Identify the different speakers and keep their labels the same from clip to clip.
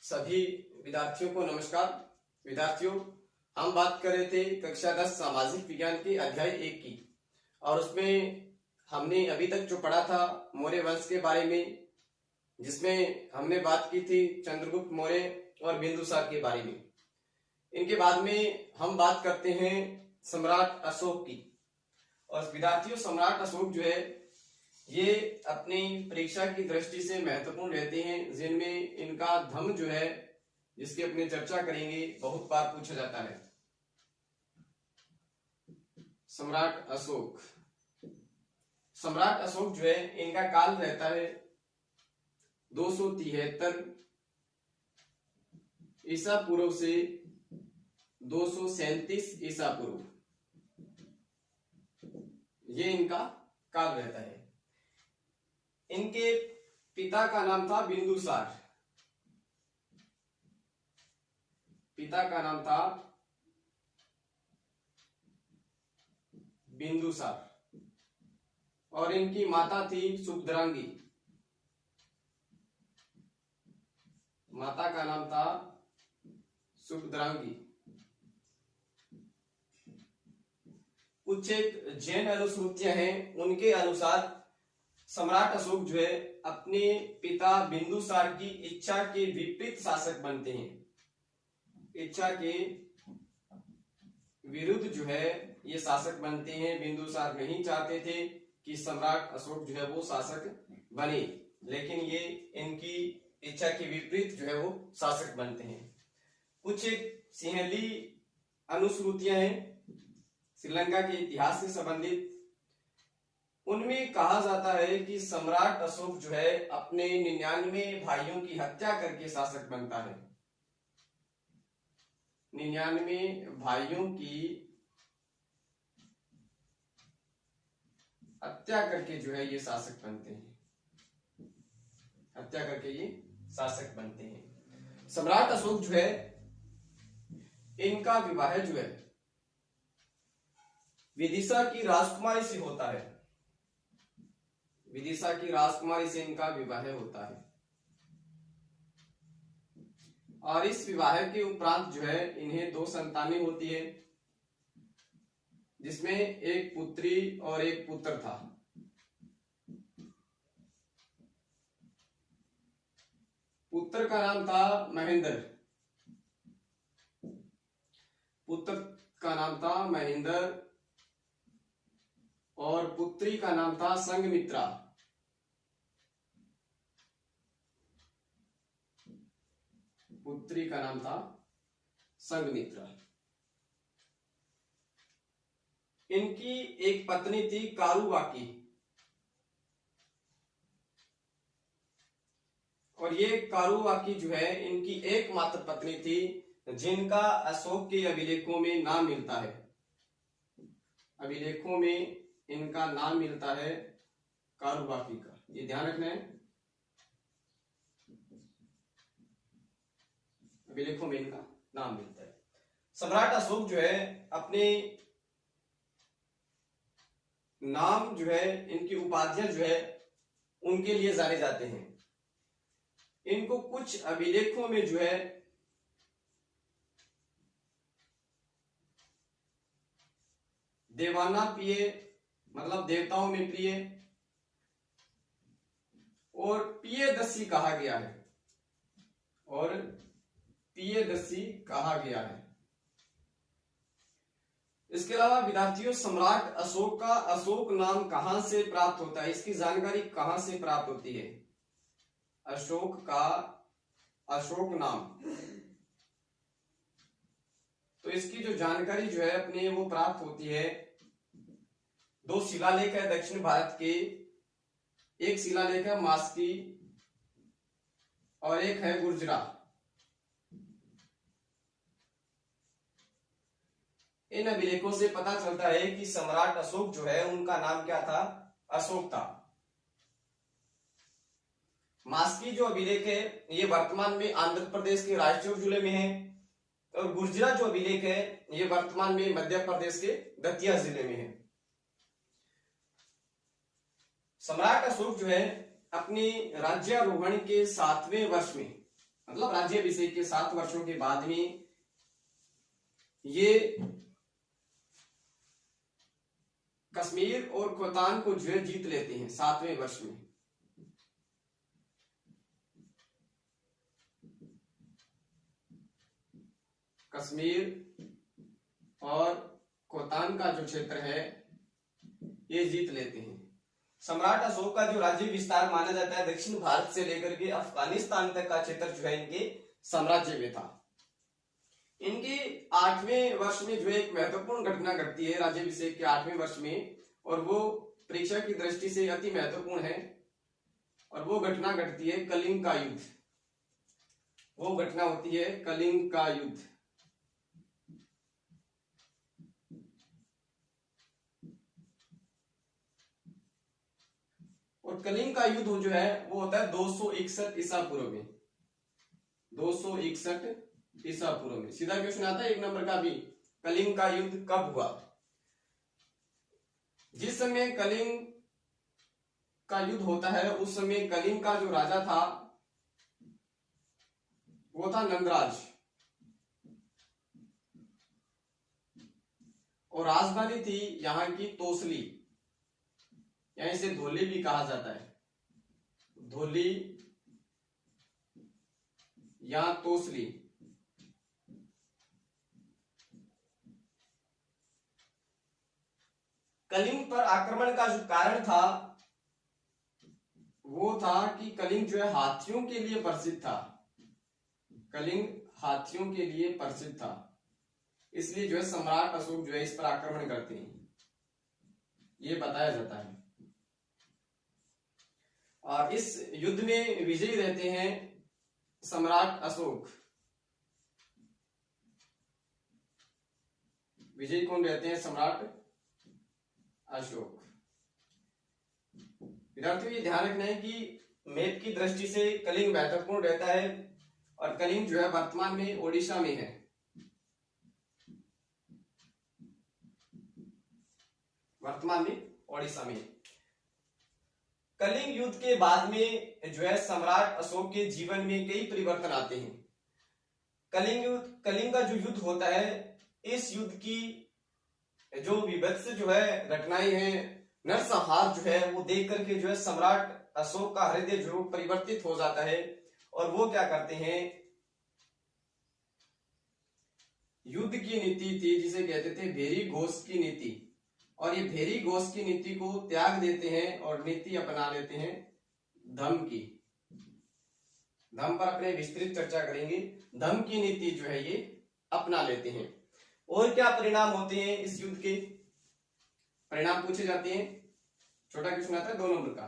Speaker 1: सभी विद्यार्थियों को नमस्कार। विद्यार्थियों, हम बात कर रहे थे कक्षा 10 सामाजिक विज्ञान के अध्याय 1 की, और उसमें हमने अभी तक जो पढ़ा था मौर्य वंश के बारे में, जिसमें हमने बात की थी चंद्रगुप्त मौर्य और बिंदुसार के बारे में। इनके बाद में हम बात करते हैं सम्राट अशोक की। और विद्यार्थियों, सम्राट अशोक जो है ये अपनी परीक्षा की दृष्टि से महत्वपूर्ण रहते हैं, जिनमें इनका धर्म जो है, जिसकी अपनी चर्चा करेंगे, बहुत बार पूछा जाता है। सम्राट अशोक जो है, इनका काल रहता है 273 ईसा पूर्व से 237 ईसा पूर्व, ये इनका काल रहता है। इनके पिता का नाम था बिंदुसार। पिता का नाम था बिंदुसार और इनकी माता थी सुभद्रांगी। माता का नाम था सुभद्रांगी। कुछ एक जैन अनुश्रुतियां हैं, उनके अनुसार सम्राट अशोक जो है अपने पिता बिंदुसार की इच्छा के विपरीत शासक बनते हैं। इच्छा के विरुद्ध जो है ये शासक बनते हैं। बिंदुसार नहीं चाहते थे कि सम्राट अशोक जो है वो शासक बने, लेकिन ये इनकी इच्छा के विपरीत जो है वो शासक बनते हैं। कुछ एक सिंहली अनुश्रुतियां हैं श्रीलंका के इतिहास से संबंधित। उनमें कहा जाता है कि सम्राट अशोक जो है अपने 99 भाइयों की हत्या करके शासक बनता है। 99 भाइयों की हत्या करके जो है ये शासक बनते हैं। हत्या करके ये शासक बनते हैं। सम्राट अशोक जो है, इनका विवाह जो है विदिशा की राजकुमारी से होता है। विदिशा की राजकुमारी से इनका विवाह होता है। और इस विवाह के उपरांत जो है इन्हें 2 संतानें होती है, जिसमें एक पुत्री और एक पुत्र था। पुत्र का नाम था महेंद्र। पुत्र का नाम था महेंद्र और पुत्री का नाम था संघमित्रा। पुत्री का नाम था संघमित्रा। इनकी एक पत्नी थी कारुबाकी, और ये कारुबाकी जो है इनकी एकमात्र पत्नी थी, जिनका अशोक के अभिलेखों में नाम मिलता है। अभिलेखों में इनका नाम मिलता है कारुबाकी का, ये ध्यान रखना है। अभिलेखों में इनका नाम मिलता है। सम्राट अशोक जो है अपने नाम जो है, इनकी उपाधियां जो है उनके लिए जाने जाते हैं। इनको कुछ अभिलेखों में जो है देवाना प्रिय, मतलब देवताओं में प्रिय, और प्रियदर्शी कहा गया है। और प्रियदर्शी कहा गया है। इसके अलावा विद्यार्थियों, सम्राट अशोक का अशोक नाम कहां से प्राप्त होता है, इसकी जानकारी कहां से प्राप्त होती है? अशोक का अशोक नाम, तो इसकी जो जानकारी जो है अपने वो प्राप्त होती है 2 शिलालेख है दक्षिण भारत के। एक शिलालेख है मास्की और एक है गुर्जरा। इन अभिलेखों से पता चलता है कि सम्राट अशोक जो है उनका नाम क्या था? अशोक था। मास्की जो अभिलेख है ये वर्तमान में आंध्र प्रदेश के रायचूर जिले में है, और गुर्जरा जो अभिलेख है ये वर्तमान में मध्य प्रदेश के दतिया जिले में है। सम्राट अशोक जो है अपनी राज्यारोहण के 7वें वर्ष में मतलब राज्याभिषेक के 7 वर्षों के बाद में ये कश्मीर और कोतान को जो है जीत लेते हैं 7वें वर्ष में। कश्मीर और कोतान का जो क्षेत्र है ये जीत लेते हैं। सम्राट अशोक का जो राज्य विस्तार माना जाता है दक्षिण भारत से लेकर के अफगानिस्तान तक का क्षेत्र जो है इनके साम्राज्य में था। इनके 8वें वर्ष में जो एक महत्वपूर्ण घटना घटती है राज्याभिषेक के 8वें वर्ष में, और वो परीक्षा की दृष्टि से अति महत्वपूर्ण है, और वो घटना घटती है कलिंग का युद्ध। वो घटना होती है कलिंग का युद्ध। और कलिंग का युद्ध जो है वो होता है 261 ईसा पूर्व में। 261 ईसा पूर्व में। सीधा क्वेश्चन आता है 1 नंबर का भी, कलिंग का युद्ध कब हुआ? जिस समय कलिंग का युद्ध होता है उस समय कलिंग का जो राजा था वो था नंदराज, और राजधानी थी यहाँ की तोसली, या इसे धोली भी कहा जाता है, धोली या तोसली। कलिंग पर आक्रमण का जो कारण था वो था कि कलिंग जो है हाथियों के लिए प्रसिद्ध था। कलिंग हाथियों के लिए प्रसिद्ध था, इसलिए जो है सम्राट अशोक जो है इस पर आक्रमण करते हैं, ये बताया जाता है। और इस युद्ध में विजयी रहते हैं सम्राट अशोक। विजयी कौन रहते हैं? सम्राट अशोक। विद्यार्थियों ये ध्यान रखना है कि मैप की दृष्टि से कलिंग महत्वपूर्ण रहता है, और कलिंग जो है वर्तमान में ओडिशा में है। वर्तमान में ओडिशा में। कलिंग युद्ध के बाद में जो है सम्राट अशोक के जीवन में कई परिवर्तन आते हैं। कलिंग का जो युद्ध होता है, इस युद्ध की जो विभत्स जो है घटनाएं हैं, नरसंहार जो है वो देख करके जो है सम्राट अशोक का हृदय जो परिवर्तित हो जाता है, और वो क्या करते हैं, युद्ध की नीति थी जिसे कहते थे भेरी घोष की नीति, और ये भेरी घोष की नीति को त्याग देते हैं और नीति अपना लेते हैं धम्म की। धम्म पर अपने विस्तृत चर्चा करेंगे। धम्म की नीति जो है ये अपना लेते हैं। और क्या परिणाम होते हैं इस युद्ध के? परिणाम पूछे जाते हैं। छोटा क्वेश्चन आता है 2 नंबर का,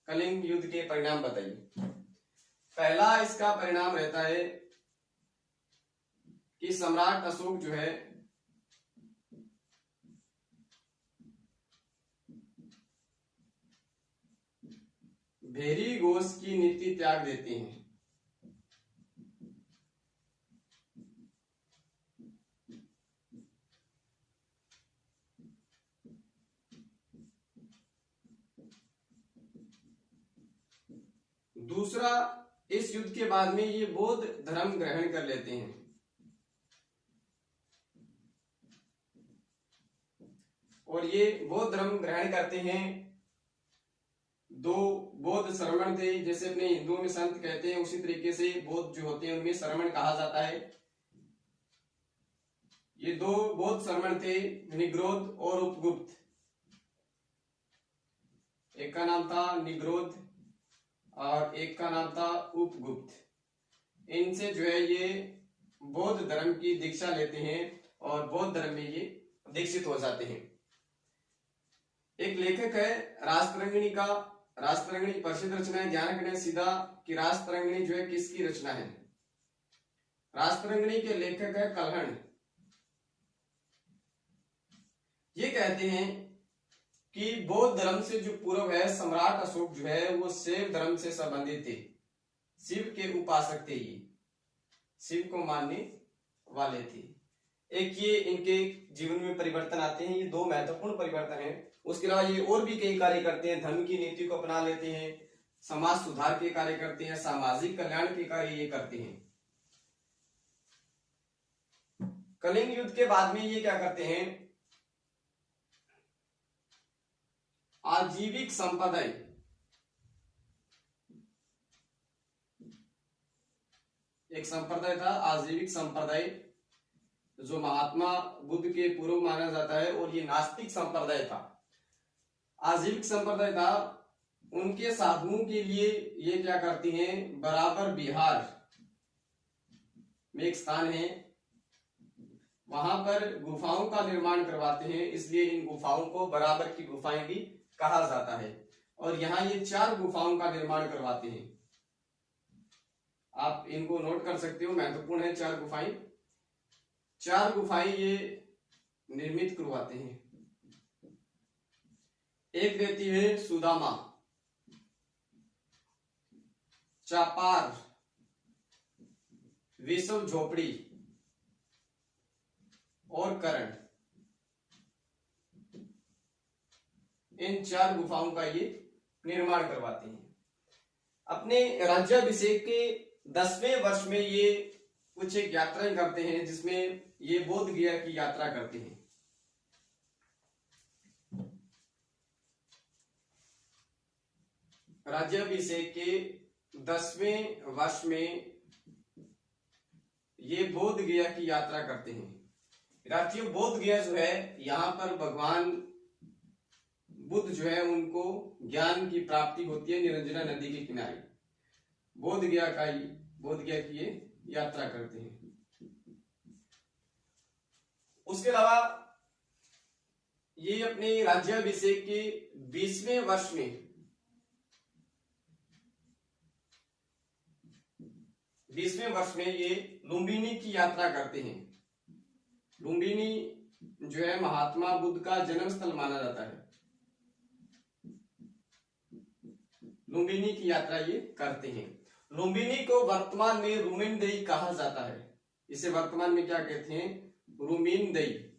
Speaker 1: कलिंग युद्ध के परिणाम बताइए। पहला इसका परिणाम रहता है कि सम्राट अशोक जो है भेरी घोष की नीति त्याग देते हैं। दूसरा, इस युद्ध के बाद में ये बौद्ध धर्म ग्रहण कर लेते हैं। और ये बौद्ध धर्म ग्रहण करते हैं। 2 बौद्ध श्रमण थे, जैसे अपने हिंदुओं में संत कहते हैं, उसी तरीके से बौद्ध जो होते हैं उनमें श्रमण कहा जाता है। ये 2 बौद्ध श्रमण थे, निग्रोध और उपगुप्त। एक का नाम था निग्रोध और एक का नाम था उपगुप्त। इनसे जो है ये बौद्ध धर्म की दीक्षा लेते हैं और बौद्ध धर्म में ये दीक्षित हो जाते हैं। एक लेखक है राजतरंगिणी का, राजतरंगिणी प्रसिद्ध रचना है। ध्यान रखना सीधा कि राजतरंगिणी जो है किसकी रचना है। राजतरंगिणी के लेखक है कल्हण। ये कहते हैं कि बौद्ध धर्म से जो पूर्व है सम्राट अशोक जो है वो शैव धर्म से संबंधित थे, शिव के उपासक थे, ये शिव को मानने वाले थे। एक ये इनके जीवन में परिवर्तन आते हैं, ये 2 महत्वपूर्ण परिवर्तन हैं। उसके अलावा ये और भी कई कार्य करते हैं, धर्म की नीति को अपना लेते हैं, समाज सुधार के कार्य करते हैं, सामाजिक कल्याण के कार्य ये करते हैं। कलिंग युद्ध के बाद में ये क्या करते हैं, आजीविक संप्रदाय, एक संप्रदाय था आजीविक संप्रदाय जो महात्मा बुद्ध के पूर्व माना जाता है, और ये नास्तिक संप्रदाय था। आजीविक संप्रदाय था, उनके साधुओं के लिए ये क्या करती हैं, बराबर बिहार में एक स्थान है, वहां पर गुफाओं का निर्माण करवाते हैं, इसलिए इन गुफाओं को बराबर की गुफाएं भी कहा जाता है। और यहाँ ये 4 गुफाओं का निर्माण करवाते हैं, आप इनको नोट कर सकते हो, महत्वपूर्ण है। 4 गुफाएं ये निर्मित करवाते हैं। एक रहती है सुदामा, चापार, विश्व झोपड़ी और करण, इन 4 गुफाओं का ये निर्माण करवाते हैं। अपने राज्याभिषेक के 10वें वर्ष में ये कुछ एक यात्राएं करते हैं, जिसमें ये बोध गया की यात्रा करते हैं। राज्याभिषेक के 10वें वर्ष में ये बोध गया की यात्रा करते हैं। विद्यार्थियों, बोध गया जो है, यहाँ पर भगवान बुद्ध जो है उनको ज्ञान की प्राप्ति होती है निरंजना नदी के किनारे। बोध गया की ये यात्रा करते हैं। उसके अलावा ये अपने राज्याभिषेक के 20वें वर्ष में ये लुम्बिनी की यात्रा करते हैं। लुम्बिनी जो है महात्मा बुद्ध का जन्म स्थल माना जाता है। लुम्बिनी की यात्रा ये करते हैं। लुम्बिनी को वर्तमान में रुमिनदेई कहा जाता है। इसे वर्तमान में क्या कहते हैं, रुमिनदेई।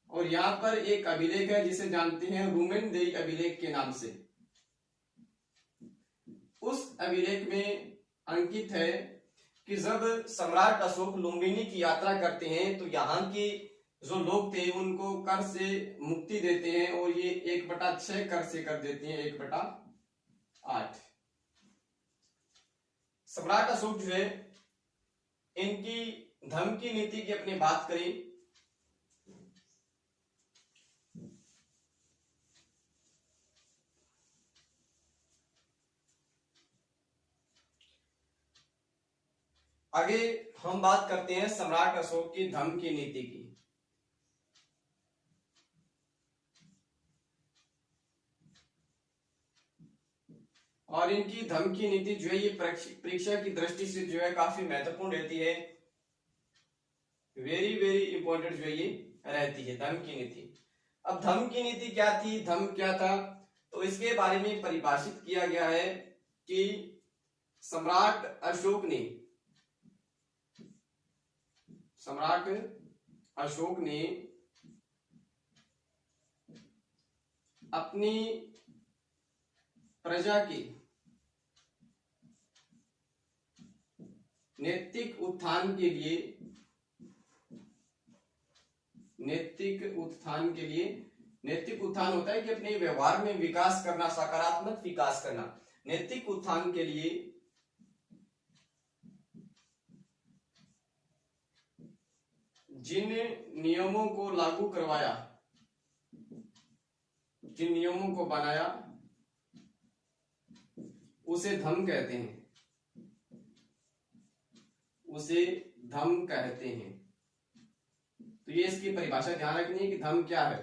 Speaker 1: और यहाँ पर एक अभिलेख है जिसे जानते हैं रुमिनदेई अभिलेख के नाम से। उस अभिलेख में अंकित है कि जब सम्राट अशोक लुम्बिनी की यात्रा करते हैं तो यहाँ के जो लोग थे उनको कर से मुक्ति देते हैं, और ये 1/6 कर से कर देते हैं, 1/8। सम्राट अशोक जो है, इनकी धर्म की नीति की अपनी बात करें आगे हम बात करते हैं सम्राट अशोक की धर्म की नीति की। और इनकी धर्म की नीति जो है ये परीक्षा की दृष्टि से जो है काफी महत्वपूर्ण रहती है। वेरी वेरी इंपॉर्टेंट जो है ये रहती है धर्म की नीति। अब धर्म की नीति क्या थी, धर्म क्या था, तो इसके बारे में परिभाषित किया गया है कि सम्राट अशोक ने अपनी प्रजा के नैतिक उत्थान के लिए नैतिक उत्थान होता है कि अपने व्यवहार में विकास करना, सकारात्मक विकास करना। नैतिक उत्थान के लिए जिन नियमों को लागू करवाया, जिन नियमों को बनाया, उसे धम्म कहते हैं, तो ये इसकी परिभाषा ध्यान रखनी है कि धम्म क्या है।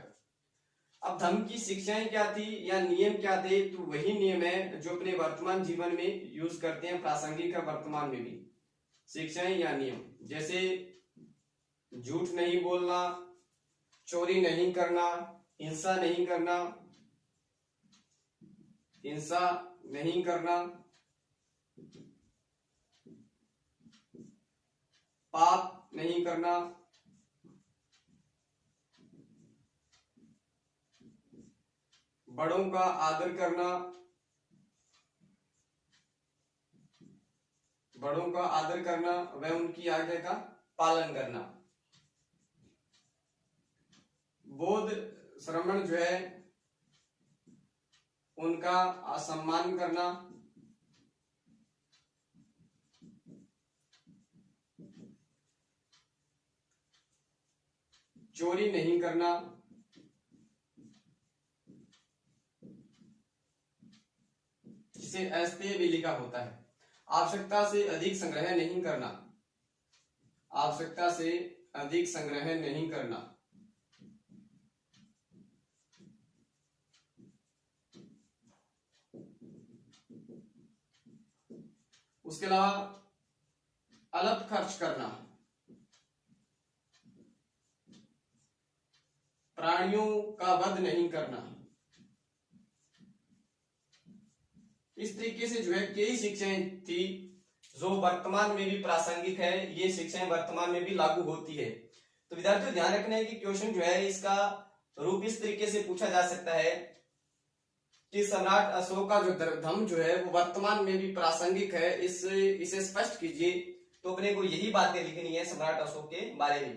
Speaker 1: अब धम्म की शिक्षाएं क्या थी या नियम क्या थे, तो वही नियम है जो अपने वर्तमान जीवन में यूज करते हैं, प्रासंगिक है वर्तमान में भी। शिक्षाएं या नियम जैसे झूठ नहीं बोलना, चोरी नहीं करना, हिंसा नहीं करना, पाप नहीं करना, बड़ों का आदर करना, बड़ों का आदर करना व उनकी आज्ञा का पालन करना। बोध श्रमण जो है उनका असम्मान करना। चोरी नहीं करना। जिसे अस्तेय भी लिखा होता है। आवश्यकता से अधिक संग्रह नहीं करना। आवश्यकता से अधिक संग्रह नहीं करना। उसके अलावा अलग खर्च करना। प्राणियों का वध नहीं करना। इस तरीके से जो है कई शिक्षाएं थी जो वर्तमान में भी प्रासंगिक है। ये शिक्षाएं वर्तमान में भी लागू होती है। तो विद्यार्थियों ध्यान रखना है कि क्वेश्चन जो है इसका रूप इस तरीके से पूछा जा सकता है कि सम्राट अशोक का जो धर्म जो है वो वर्तमान में भी प्रासंगिक है, इसे स्पष्ट कीजिए। तो अपने को यही बातें लिखनी है सम्राट अशोक के बारे में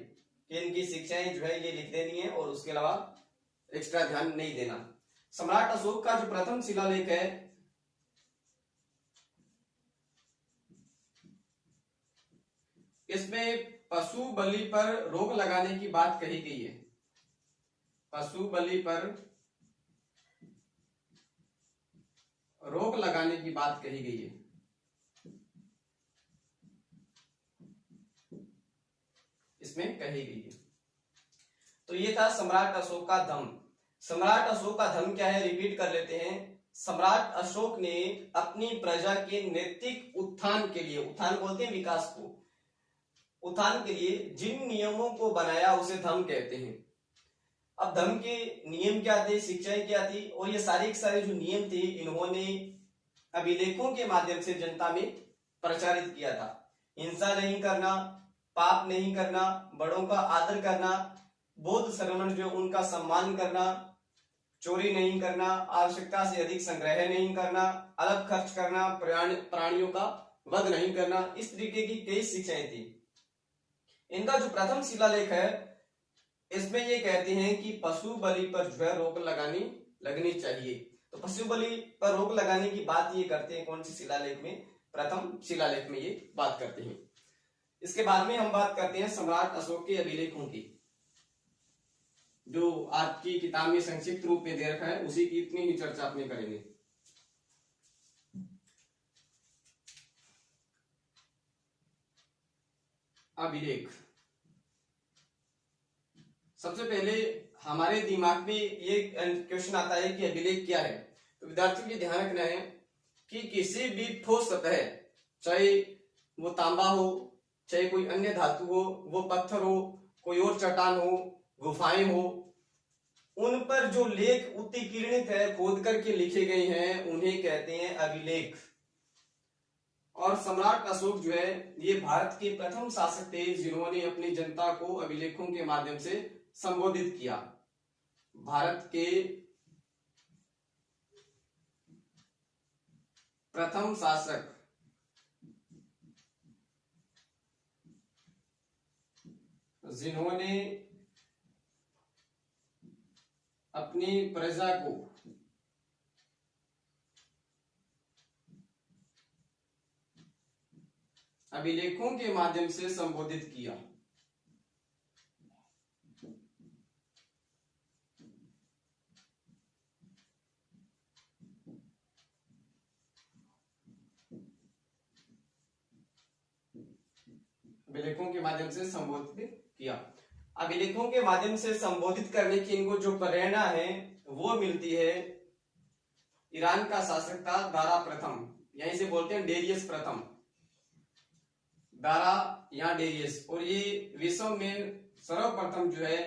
Speaker 1: कि इनकी शिक्षाएं जो है ये लिख देनी है और उसके अलावा एक्स्ट्रा ध्यान नहीं देना। सम्राट अशोक का जो प्रथम शिलालेख है इसमें पशु बलि पर रोक लगाने की बात कही गई है। पशु बलि पर रोक लगाने की बात कही गई है। इसमें कही गई है। तो ये था सम्राट अशोक का धम्म। सम्राट अशोक का धम्म क्या है, रिपीट कर लेते हैं। सम्राट अशोक ने अपनी प्रजा के नैतिक उत्थान के लिए, उत्थान बोलते हैं विकास को, उत्थान के लिए जिन नियमों को बनाया उसे धम्म कहते हैं। अब धम्म के नियम क्या थे, शिक्षाएं क्या थी, और ये सारे के सारे जो नियम थे इन्होंने अभिलेखों के माध्यम से जनता में प्रचारित किया था। हिंसा नहीं करना, पाप नहीं करना, बड़ों का आदर करना, बोध श्रमण जो उनका सम्मान करना, चोरी नहीं करना, आवश्यकता से अधिक संग्रह नहीं करना, अलग खर्च करना, प्राणियों का वध नहीं करना, इस तरीके की कई शिक्षाएं थी। इनका जो प्रथम शिलालेख है इसमें ये कहते हैं कि पशु बलि पर जो है रोक लगनी चाहिए। तो पशु बलि पर रोक लगाने की बात ये करते हैं कौन सी शिलालेख में, प्रथम शिलालेख में ये बात करते हैं। इसके बाद में हम बात करते हैं सम्राट अशोक के अभिलेखों की, जो आपकी किताब में संक्षिप्त रूप में दे रखा है उसी की इतनी ही चर्चा अपने करेंगे। अभिलेख, सबसे पहले हमारे दिमाग में ये क्वेश्चन आता है कि अभिलेख क्या है। तो विद्यार्थियों को ध्यान रखना है कि किसी भी ठोस सतह, चाहे वो तांबा हो, चाहे कोई अन्य धातु हो, वो पत्थर हो, कोई और चट्टान हो, गुफाएं हो, उन पर जो लेख उत्कीर्णित है, खोद करके लिखे गए हैं, उन्हें कहते हैं अभिलेख। और सम्राट अशोक जो है ये भारत के प्रथम शासक थे जिन्होंने अपनी जनता को अभिलेखों के माध्यम से संबोधित किया। भारत के प्रथम शासक जिन्होंने अपनी प्रजा को अभिलेखों के माध्यम से संबोधित किया। अभिलेखों के माध्यम से संबोधित किया। अभिलेखों के माध्यम से संबोधित करने की इनको जो प्रेरणा है वो मिलती है, ईरान का शासक था दारा प्रथम, यहीं से बोलते हैं डेरियस प्रथम, दारा या डेरियस। और ये विश्व में सर्वप्रथम जो है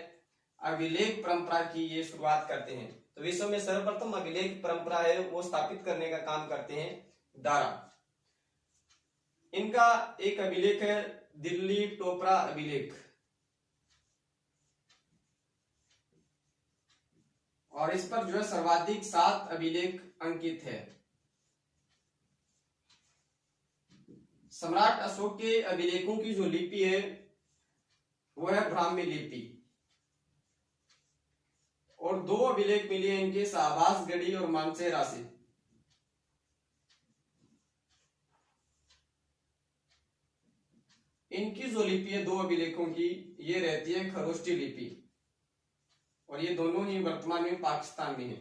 Speaker 1: अभिलेख परंपरा की ये शुरुआत करते हैं। तो विश्व में सर्वप्रथम अभिलेख परंपरा है वो स्थापित करने का काम करते हैं दारा। इनका एक अभिलेख है दिल्ली टोपरा अभिलेख, और इस पर जो है सर्वाधिक 7 अभिलेख अंकित है। सम्राट अशोक के अभिलेखों की जो लिपि है वो है ब्राह्मी लिपि, और 2 अभिलेख मिले हैं इनके शाहबाजगढ़ी और मानसेरा से। इनकी जो लिपि है 2 अभिलेखों की, ये रहती है खरोष्टी लिपि, और ये दोनों ही वर्तमान में पाकिस्तान में है।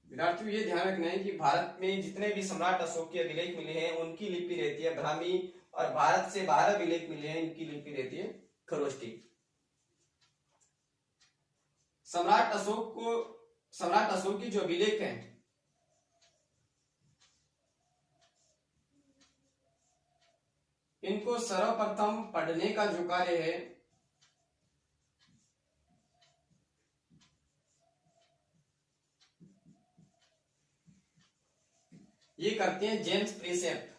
Speaker 1: विद्यार्थियों ये ध्यान रखना है कि भारत में जितने भी सम्राट अशोक के अभिलेख मिले हैं उनकी लिपि रहती है ब्राह्मी, और भारत से बाहर अभिलेख मिले हैं इनकी लिपि रहती है खरोष्टी। सम्राट अशोक की जो अभिलेख हैं इनको सर्वप्रथम पढ़ने का जो कार्य है ये करते हैं जेम्स प्रिसेप।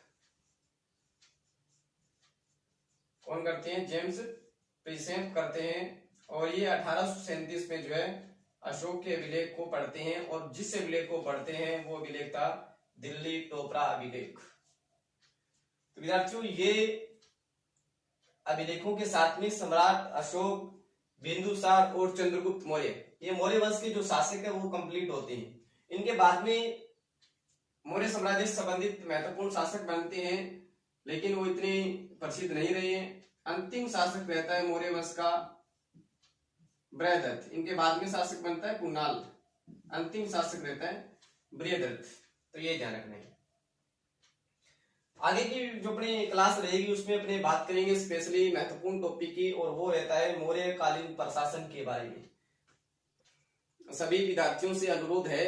Speaker 1: कौन करते हैं? जेम्स प्रिसेप करते हैं, और ये 1837 में जो है अशोक के अभिलेख को पढ़ते हैं, और जिस अभिलेख को पढ़ते हैं वो अभिलेख था दिल्ली टोपरा अभिलेख। तो विद्यार्थियों ये अभिलेखों के साथ में सम्राट अशोक, बिंदुसार और चंद्रगुप्त मौर्य, ये मौर्य वंश के जो शासक है वो कंप्लीट होते हैं। इनके बाद में मौर्य साम्राज्य से संबंधित महत्वपूर्ण शासक बनते हैं, लेकिन वो इतने प्रसिद्ध नहीं रहे हैं। अंतिम शासक रहता है मौर्य वंश का बृहदत्त। इनके बाद में शासक बनता है कुणाल, अंतिम शासक रहता है बृहदत्त। तो ये ध्यान रखना है। आगे की जो अपनी क्लास रहेगी उसमें अपने बात करेंगे स्पेशली महत्वपूर्ण टॉपिक की, और वो रहता है मौर्यकालीन प्रशासन के बारे में। सभी विद्यार्थियों से अनुरोध है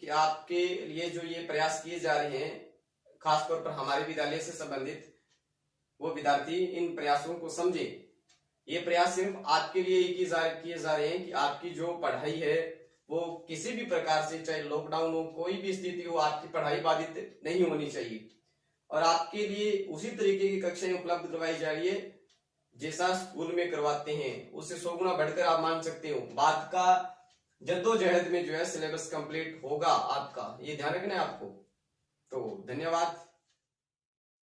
Speaker 1: कि आपके लिए जो ये प्रयास किए जा रहे हैं, खासतौर पर हमारे विद्यालय से संबंधित, वो विद्यार्थी इन प्रयासों को समझे। ये प्रयास सिर्फ आपके लिए किए जा रहे हैं कि आपकी जो पढ़ाई है वो किसी भी प्रकार से, चाहे लॉकडाउन हो, कोई भी स्थिति हो, आपकी पढ़ाई बाधित नहीं होनी चाहिए, और आपके लिए उसी तरीके की कक्षाएं उपलब्ध करवाई जा रही है जैसा स्कूल में करवाते हैं, उससे 100 गुना बढ़कर आप मान सकते हो। बाद का जद्दोजहद में जो है सिलेबस कंप्लीट होगा आपका, ये ध्यान रखना है आपको। तो धन्यवाद।